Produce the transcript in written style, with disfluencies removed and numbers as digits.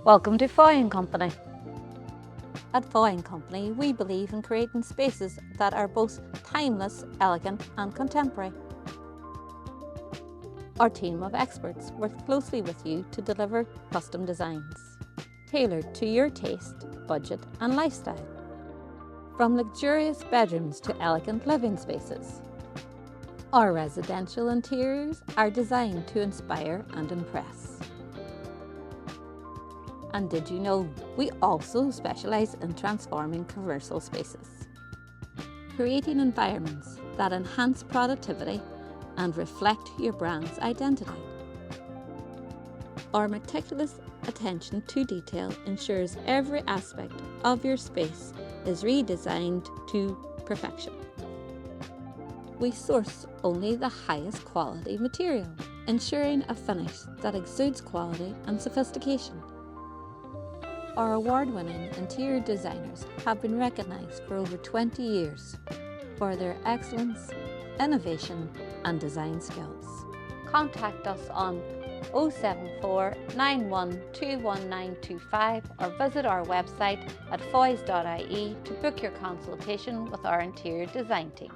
Welcome to Foy & Company. At Foy & Company, we believe in creating spaces that are both timeless, elegant and contemporary. Our team of experts work closely with you to deliver custom designs, tailored to your taste, budget and lifestyle. From luxurious bedrooms to elegant living spaces, our residential interiors are designed to inspire and impress. And did you know we also specialise in transforming commercial spaces, creating environments that enhance productivity and reflect your brand's identity. Our meticulous attention to detail ensures every aspect of your space is redesigned to perfection. We source only the highest quality material, ensuring a finish that exudes quality and sophistication. Our award-winning interior designers have been recognised for over 20 years for their excellence, innovation and design skills. Contact us on 074 91 21925 or visit our website at foys.ie to book your consultation with our interior design team.